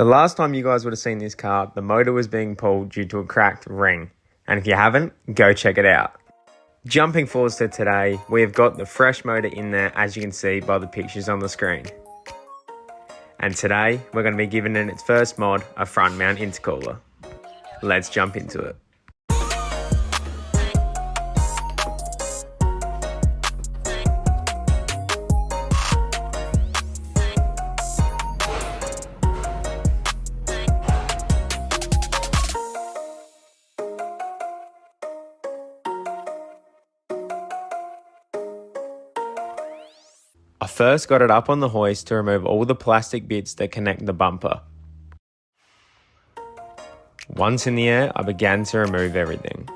The last time you guys would have seen this car, the motor was being pulled due to a cracked ring. And if you haven't, go check it out. Jumping forwards to today, we have got the fresh motor in there, as you can see by the pictures on the screen. And today, we're going to be giving it its first mod, a front mount intercooler. Let's jump into it. I first got it up on the hoist to remove all the plastic bits that connect the bumper. Once in the air, I began to remove everything.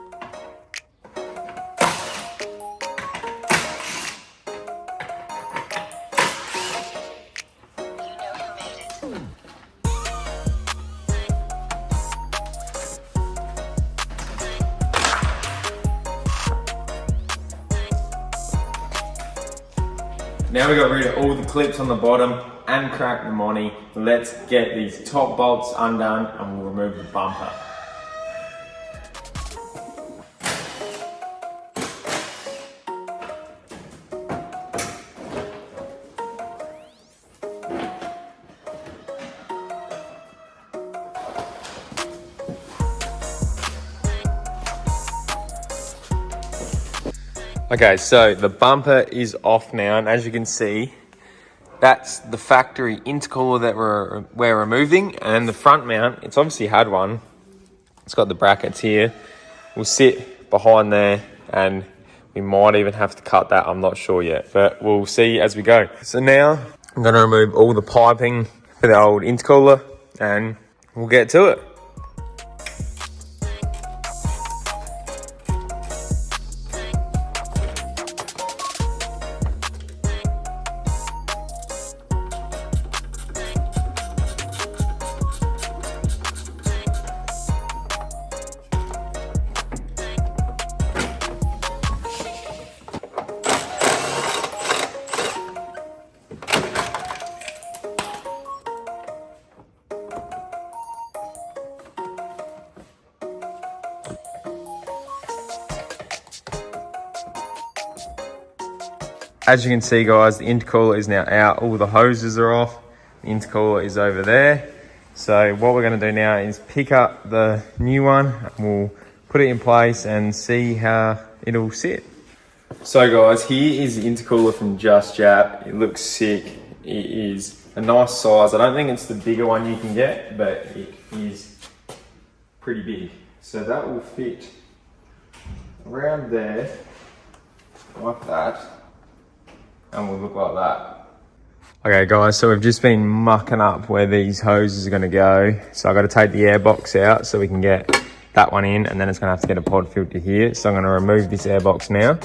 Now we got rid of all the clips on the bottom and cracked the money. Let's get these top bolts undone and we'll remove the bumper. Okay, so the bumper is off now, and as you can see, that's the factory intercooler that we're removing, and the front mount, it's obviously had one. It's got the brackets here. We'll sit behind there, and we might even have to cut that, I'm not sure yet, but we'll see as we go. So now, I'm gonna remove all the piping for the old intercooler, and we'll get to it. As you can see guys, the intercooler is now out, all the hoses are off, the intercooler is over there. So what we're gonna do now is pick up the new one, and we'll put it in place and see how it'll sit. So guys, here is the intercooler from Just Jap. It looks sick, it is a nice size. I don't think it's the bigger one you can get, but it is pretty big. So that will fit around there, like that. And will look like that. Okay guys, so we've just been mucking up where these hoses are gonna go. So I've got to take the air box out so we can get that one in, and then it's gonna have to get a pod filter here. So I'm gonna remove this air box now.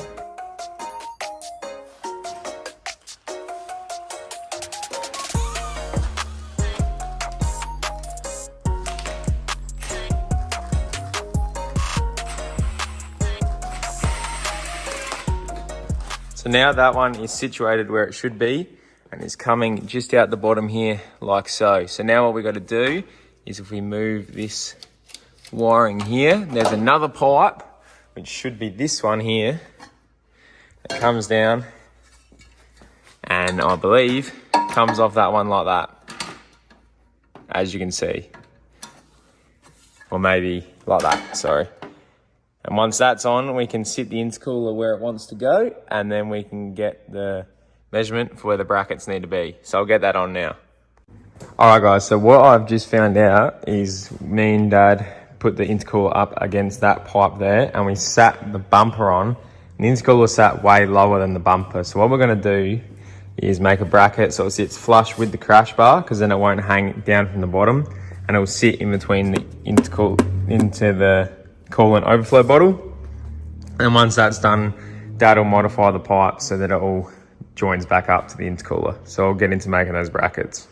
So now that one is situated where it should be and is coming just out the bottom here like so. So now what we got to do is if we move this wiring here, there's another pipe, which should be this one here. It comes down and I believe comes off that one like that, as you can see. Or maybe like that, sorry. And once that's on, we can sit the intercooler where it wants to go, and then we can get the measurement for where the brackets need to be. So I'll get that on now. Alright guys, so what I've just found out is me and Dad put the intercooler up against that pipe there, and we sat the bumper on. The intercooler sat way lower than the bumper. So what we're going to do is make a bracket so it sits flush with the crash bar, because then it won't hang down from the bottom, and it will sit in between the intercooler into the coolant overflow bottle. And once that's done, Dad will modify the pipe so that it all joins back up to the intercooler. So I'll get into making those brackets.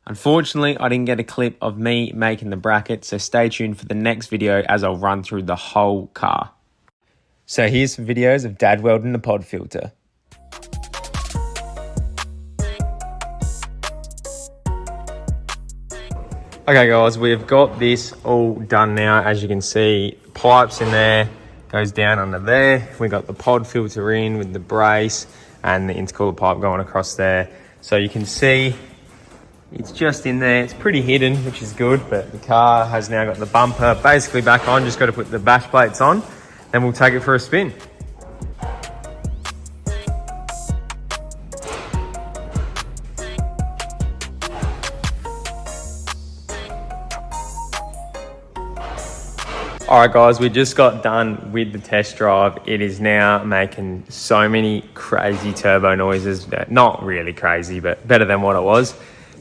Unfortunately, I didn't get a clip of me making the brackets, so stay tuned for the next video as I'll run through the whole car. So here's some videos of Dad welding the pod filter. Okay guys, we've got this all done now. As you can see, pipes in there, goes down under there. We got the pod filter in with the brace and the intercooler pipe going across there. So you can see it's just in there. It's pretty hidden, which is good, but the car has now got the bumper basically back on. Just got to put the bash plates on, then we'll take it for a spin. All right guys, we just got done with the test drive. It is now making so many crazy turbo noises. Not really crazy, but better than what it was.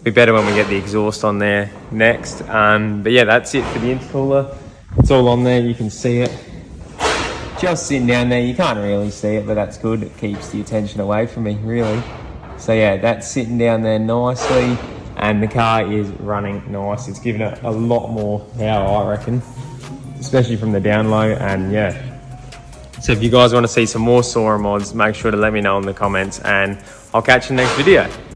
Be better when we get the exhaust on there next. But yeah, that's it for the intercooler. It's all on there, you can see it. Just sitting down there, you can't really see it, but that's good. It keeps the attention away from me, really. So yeah, that's sitting down there nicely, and the car is running nice. It's giving it a lot more power, I reckon, especially from the down low. And yeah, so if you guys want to see some more Soarer mods, make sure to let me know in the comments, and I'll catch you in the next video.